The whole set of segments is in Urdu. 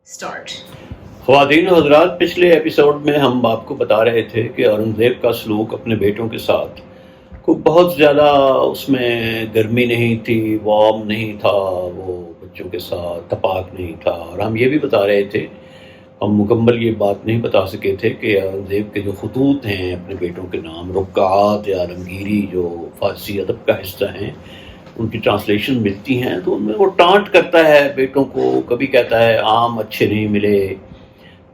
Start. خواتین و حضرات، پچھلے ایپیسوڈ میں ہم آپ کو بتا رہے تھے کہ اورنگزیب کا سلوک اپنے بیٹوں کے ساتھ کوئی بہت زیادہ اس میں گرمی نہیں تھی، وارم نہیں تھا، وہ بچوں کے ساتھ تپاک نہیں تھا. اور ہم یہ بھی بتا رہے تھے، ہم مکمل یہ بات نہیں بتا سکے تھے کہ اورنگزیب کے جو خطوط ہیں اپنے بیٹوں کے نام، رکعات یا عالمگیری، جو فارسی ادب کا حصہ ہیں، ان کی ٹرانسلیشن ملتی ہیں تو ان میں وہ ٹانٹ کرتا ہے بیٹوں کو. کبھی کہتا ہے آم اچھے نہیں ملے،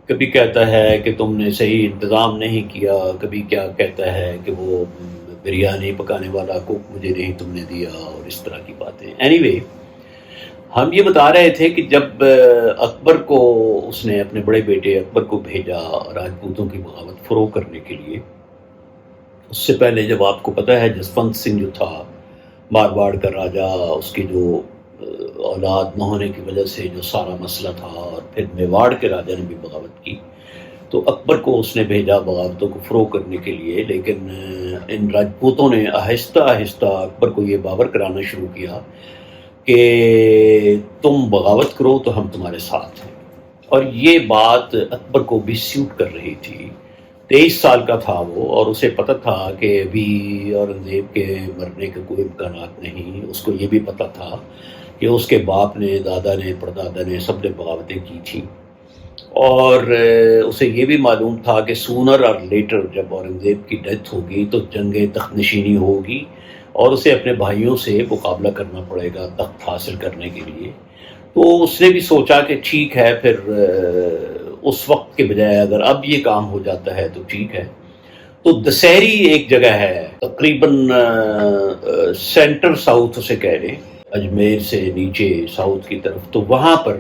کبھی کہتا ہے کہ تم نے صحیح انتظام نہیں کیا، کبھی کیا کہتا ہے کہ وہ بریانی پکانے والا کوک مجھے نہیں تم نے دیا، اور اس طرح کی باتیں. اینی وے، ہم یہ بتا رہے تھے کہ جب اکبر کو اس نے اپنے بڑے بیٹے اکبر کو بھیجا راجپوتوں کی بغاوت فروغ کرنے کے لیے، اس سے پہلے جب آپ کو پتہ ہے جسونت سنگھ جو تھا مارواڑ کا راجا، اس کی جو اولاد نہ ہونے کی وجہ سے جو سارا مسئلہ تھا، اور پھر میواڑ کے راجا نے بھی بغاوت کی، تو اکبر کو اس نے بھیجا بغاوتوں کو فروغ کرنے کے لیے. لیکن ان راجپوتوں نے آہستہ آہستہ اکبر کو یہ باور کرانا شروع کیا کہ تم بغاوت کرو تو ہم تمہارے ساتھ ہیں. اور یہ بات اکبر کو بھی سیوٹ کر رہی تھی. 23 سال کا تھا وہ، اور اسے پتہ تھا کہ ابھی اورنگزیب کے مرنے کے کوئی امکانات نہیں. اس کو یہ بھی پتہ تھا کہ اس کے باپ نے، دادا نے، پردادا نے، سب نے بغاوتیں کی تھیں. اور اسے یہ بھی معلوم تھا کہ سونر اور لیٹر جب اورنگزیب کی ڈیتھ ہوگی تو جنگ تخت نشینی ہوگی، اور اسے اپنے بھائیوں سے مقابلہ کرنا پڑے گا تخت حاصل کرنے کے لیے. تو اس نے بھی سوچا کہ ٹھیک ہے، پھر اس وقت کے بجائے اگر اب یہ کام ہو جاتا ہے تو ٹھیک ہے. تو دسہری ایک جگہ ہے تقریباً سینٹر ساؤتھ اسے کہہ لیں، اجمیر سے نیچے ساؤتھ کی طرف. تو وہاں پر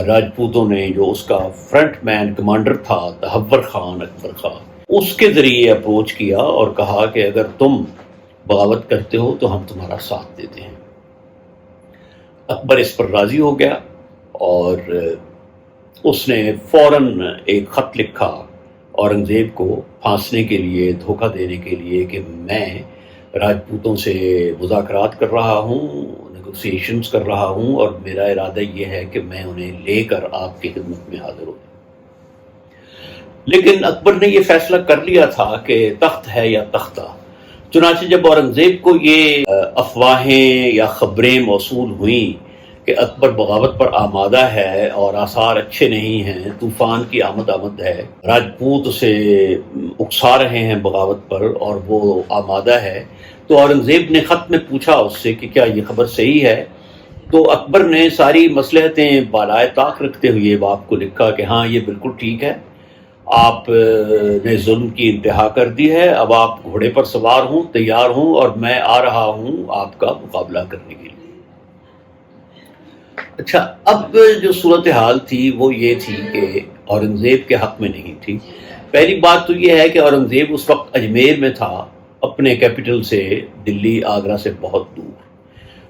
راجپوتوں نے جو اس کا فرنٹ مین کمانڈر تھا تہور خان، اکبر خان، اس کے ذریعے اپروچ کیا اور کہا کہ اگر تم بغاوت کرتے ہو تو ہم تمہارا ساتھ دیتے ہیں. اکبر اس پر راضی ہو گیا، اور اس نے فوراً ایک خط لکھا اورنگزیب کو پھانسنے کے لیے، دھوکہ دینے کے لیے، کہ میں راجپوتوں سے مذاکرات کر رہا ہوں، نیگوسیشنز کر رہا ہوں، اور میرا ارادہ یہ ہے کہ میں انہیں لے کر آپ کی خدمت میں حاضر ہوں. لیکن اکبر نے یہ فیصلہ کر لیا تھا کہ تخت ہے یا تختہ. چنانچہ جب اورنگزیب کو یہ افواہیں یا خبریں موصول ہوئیں کہ اکبر بغاوت پر آمادہ ہے اور آثار اچھے نہیں ہیں، طوفان کی آمد ہے، راجپوت اسے اکسا رہے ہیں بغاوت پر اور وہ آمادہ ہے، تو اورنگزیب نے خط میں پوچھا اس سے کہ کیا یہ خبر صحیح ہے. تو اکبر نے ساری مصلحتیں بالائے طاق رکھتے ہوئے باپ کو لکھا کہ ہاں یہ بالکل ٹھیک ہے، آپ نے ظلم کی انتہا کر دی ہے، اب آپ گھوڑے پر سوار ہوں، تیار ہوں، اور میں آ رہا ہوں آپ کا مقابلہ کرنے کے لیے. اچھا، اب جو صورتحال تھی وہ یہ تھی کہ اورنگزیب کے حق میں نہیں تھی. پہلی بات تو یہ ہے کہ اورنگزیب اس وقت اجمیر میں تھا، اپنے کیپٹل سے، دلی آگرہ سے بہت دور،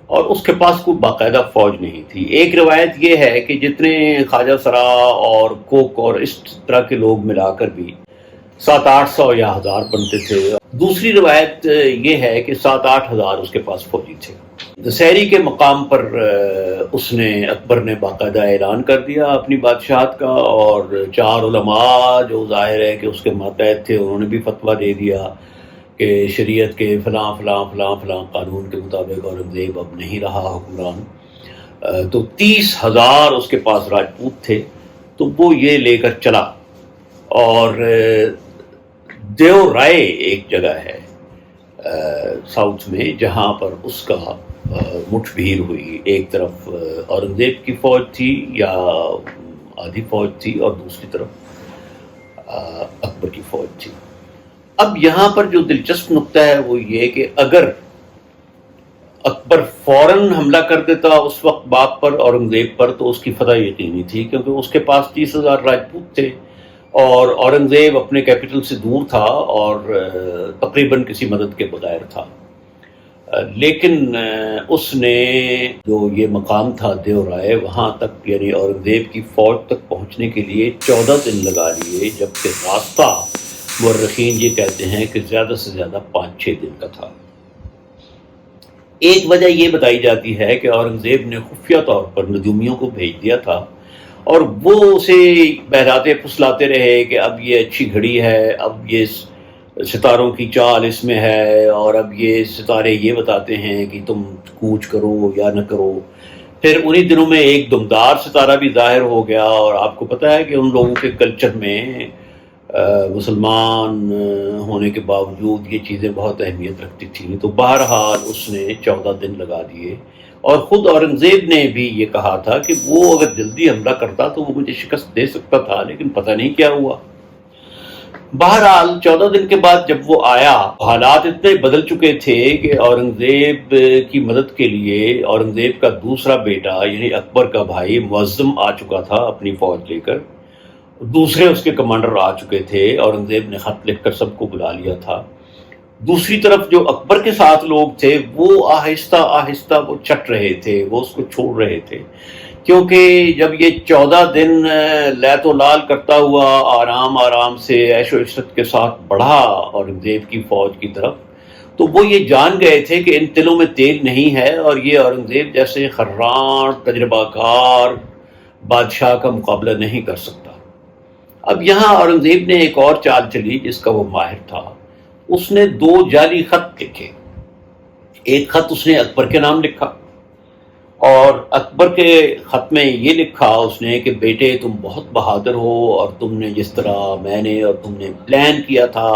اور اس کے پاس کوئی باقاعدہ فوج نہیں تھی. ایک روایت یہ ہے کہ جتنے خواجہ سرا اور کوک اور اس طرح کے لوگ ملا کر بھی 700-800 یا 1000 بنتے تھے. دوسری روایت یہ ہے کہ 7-8 ہزار اس کے پاس فوجی تھے. دسہری کے مقام پر اس نے، اکبر نے باقاعدہ اعلان کر دیا اپنی بادشاہت کا، اور 4 علماء جو ظاہر ہے کہ اس کے ماتحت تھے، انہوں نے بھی فتویٰ دے دیا کہ شریعت کے فلاں فلاں فلاں فلاں قانون کے مطابق اورنگزیب اب نہیں رہا حکمران. تو 30,000 اس کے پاس راجپوت تھے. تو وہ یہ لے کر چلا، اور دیو رائے ایک جگہ ہے ساؤتھ میں جہاں پر اس کا مٹھ بھیر ہوئی. ایک طرف اورنگزیب کی فوج تھی یا آدھی فوج تھی، اور دوسری طرف اکبر کی فوج تھی. اب یہاں پر جو دلچسپ نقطہ ہے وہ یہ کہ اگر اکبر فوراً حملہ کر دیتا اس وقت باپ پر، اورنگزیب پر، تو اس کی فتح یقینی تھی، کیونکہ اس کے پاس 30,000 راجپوت تھے، اور اورنگزیب اپنے کیپٹل سے دور تھا اور تقریباً کسی مدد کے بغیر تھا. لیکن اس نے جو یہ مقام تھا دیو رائے، وہاں تک یعنی اورنگزیب کی فوج تک پہنچنے کے لیے 14 دن لگا لیے، جبکہ راستہ مورخین یہ کہتے ہیں کہ زیادہ سے زیادہ 5-6 دن کا تھا. ایک وجہ یہ بتائی جاتی ہے کہ اورنگزیب نے خفیہ طور پر نجومیوں کو بھیج دیا تھا اور وہ اسے بہلاتے پھسلاتے رہے کہ اب یہ اچھی گھڑی ہے، اب یہ ستاروں کی چال اس میں ہے، اور اب یہ ستارے یہ بتاتے ہیں کہ تم کوچ کرو یا نہ کرو۔ پھر انہی دنوں میں ایک دمدار ستارہ بھی ظاہر ہو گیا، اور آپ کو پتہ ہے کہ ان لوگوں کے کلچر میں مسلمان ہونے کے باوجود یہ چیزیں بہت اہمیت رکھتی تھیں۔ تو بہرحال اس نے 14 دن لگا دیے، اور خود اورنگزیب نے بھی یہ کہا تھا کہ وہ اگر جلدی حملہ کرتا تو وہ مجھے شکست دے سکتا تھا، لیکن پتہ نہیں کیا ہوا۔ بہرحال 14 دن کے بعد جب وہ آیا، حالات اتنے بدل چکے تھے کہ اورنگزیب کی مدد کے لیے اورنگزیب کا دوسرا بیٹا یعنی اکبر کا بھائی معظم آ چکا تھا اپنی فوج لے کر، دوسرے اس کے کمانڈر آ چکے تھے۔ اورنگزیب نے خط لکھ کر سب کو بلا لیا تھا۔ دوسری طرف جو اکبر کے ساتھ لوگ تھے وہ آہستہ آہستہ وہ چٹ رہے تھے، وہ اس کو چھوڑ رہے تھے، کیونکہ جب یہ 14 دن لیت و لال کرتا ہوا آرام آرام سے عیش و عشرت کے ساتھ بڑھا اورنگزیب کی فوج کی طرف، تو وہ یہ جان گئے تھے کہ ان تلوں میں تیل نہیں ہے، اور یہ اورنگزیب جیسے خراں تجربہ کار بادشاہ کا مقابلہ نہیں کر سکتا۔ اب یہاں اورنگزیب نے ایک اور چال چلی جس کا وہ ماہر تھا۔ اس نے 2 جعلی خط لکھے۔ ایک خط اس نے اکبر کے نام لکھا، اور اکبر کے خط میں یہ لکھا اس نے کہ بیٹے تم بہت بہادر ہو، اور تم نے جس طرح میں نے اور تم نے پلان کیا تھا،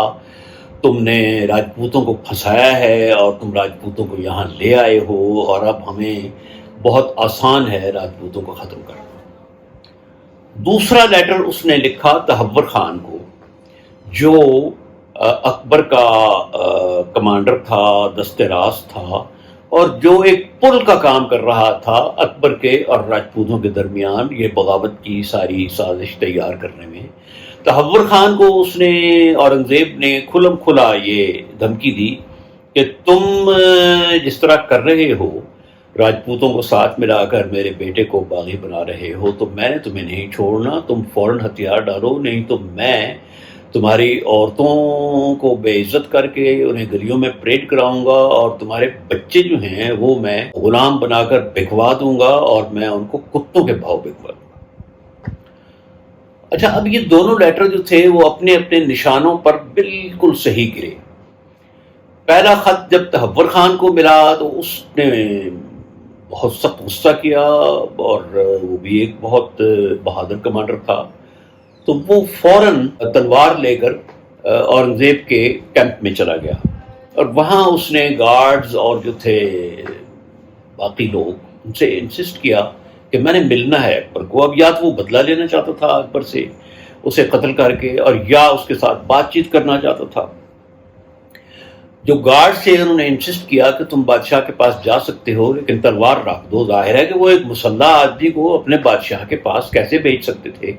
تم نے راجپوتوں کو پھنسایا ہے اور تم راجپوتوں کو یہاں لے آئے ہو، اور اب ہمیں بہت آسان ہے راجپوتوں کو ختم کرنا۔ دوسرا لیٹر اس نے لکھا تہور خان کو، جو اکبر کا کمانڈر تھا، دست راست تھا، اور جو ایک پل کا کام کر رہا تھا اکبر کے اور راجپوتوں کے درمیان یہ بغاوت کی ساری سازش تیار کرنے میں۔ تہور خان کو اس نے اورنگزیب نے کھلم کھلا یہ دھمکی دی کہ تم جس طرح کر رہے ہو، راجپوتوں کو ساتھ ملا کر میرے بیٹے کو باغی بنا رہے ہو، تو میں نے تمہیں نہیں چھوڑنا، تم فوراً ہتھیار ڈالو، نہیں تو میں تمہاری عورتوں کو بے عزت کر کے انہیں گلیوں میں پریڈ کراؤں گا، اور تمہارے بچے جو ہیں وہ میں غلام بنا کر بکوا دوں گا، اور میں ان کو کتوں کے بھاؤ بکوا دوں گا۔ اچھا، اب یہ دونوں لیٹر جو تھے وہ اپنے اپنے نشانوں پر بالکل صحیح گرے۔ پہلا خط جب تہور خان کو ملا تو اس نے بہت سخت غصہ کیا، اور وہ بھی ایک بہت بہادر کمانڈر تھا، تو وہ فوراً تلوار لے کر اورنگزیب کے کیمپ میں چلا گیا، اور وہاں اس نے گارڈز اور جو تھے باقی لوگ ان سے انسسٹ کیا کہ میں نے ملنا ہے اکبر کو۔ اب یا تو وہ بدلہ لینا چاہتا تھا اکبر سے اسے قتل کر کے، اور یا اس کے ساتھ بات چیت کرنا چاہتا تھا۔ جو گارڈ سے انہوں نے انسسٹ کیا کہ تم بادشاہ کے پاس جا سکتے ہو لیکن تلوار رکھ دو۔ ظاہر ہے کہ وہ ایک مسلح آدمی کو اپنے بادشاہ کے پاس کیسے بھیج سکتے تھے۔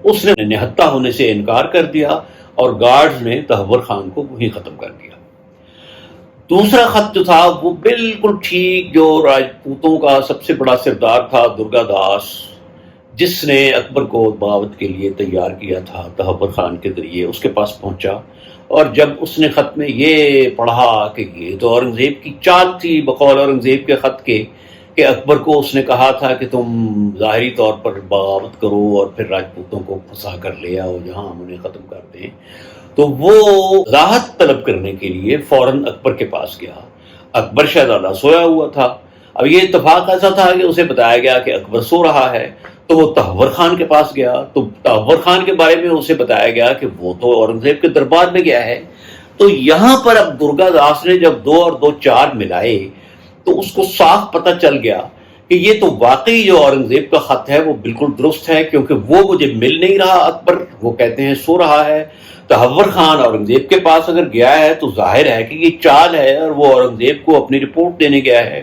اس نے نہتہ ہونے سے انکار کر دیا، اور گارڈز نے تہور خان کو وہیں ختم کر دیا۔ دوسرا خط جو تھا وہ بالکل ٹھیک جو راجپوتوں کا سب سے بڑا سردار تھا درگا داس، جس نے اکبر کو بغاوت کے لیے تیار کیا تھا تہور خان کے ذریعے، اس کے پاس پہنچا، اور جب اس نے خط میں یہ پڑھا کہ یہ تو اورنگزیب کی چال تھی بقول اورنگزیب کے خط کے، کہ اکبر کو اس نے کہا تھا کہ تم ظاہری طور پر بغاوت کرو اور پھر راجپوتوں کو پھنسا کر لے آؤ جہاں ہم انہیں ختم کر دیں، تو وہ راحت طلب کرنے کے لیے فوراً اکبر کے پاس گیا۔ اکبر شہزادہ سویا ہوا تھا۔ اب یہ اتفاق ایسا تھا کہ اسے بتایا گیا کہ اکبر سو رہا ہے، تو وہ تہور خان کے پاس گیا، تو تہور خان کے بارے میں اسے بتایا گیا کہ وہ تو اورنگزیب کے دربار میں گیا ہے۔ تو یہاں پر اب درگا داس نے جب 2 اور 2 4 ملائے تو اس کو صاف پتہ چل گیا کہ یہ تو واقعی جو اورنگزیب کا خط ہے وہ بالکل درست ہے، کیونکہ وہ مجھے مل نہیں رہا اکبر، وہ کہتے ہیں سو رہا ہے۔ تہور خان اورنگزیب کے پاس اگر گیا ہے تو ظاہر ہے کہ یہ چال ہے اور وہ اورنگزیب کو اپنی رپورٹ دینے گیا ہے۔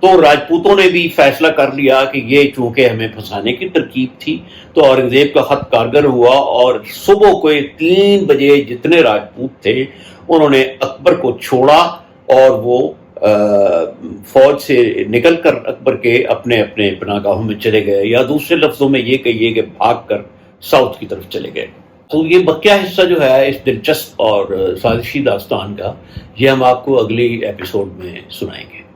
تو راجپوتوں نے بھی فیصلہ کر لیا کہ یہ چونکہ ہمیں پھنسانے کی ترکیب تھی، تو اورنگزیب کا خط کارگر ہوا، اور صبح کو 3 بجے جتنے راجپوت تھے انہوں نے اکبر کو چھوڑا، اور وہ فوج سے نکل کر اکبر کے اپنے اپنے پناہ گاہوں میں چلے گئے، یا دوسرے لفظوں میں یہ کہیے کہ بھاگ کر ساؤتھ کی طرف چلے گئے۔ تو یہ بقیہ حصہ جو ہے اس دلچسپ اور سازشی داستان کا، یہ ہم آپ کو اگلی ایپیسوڈ میں سنائیں گے۔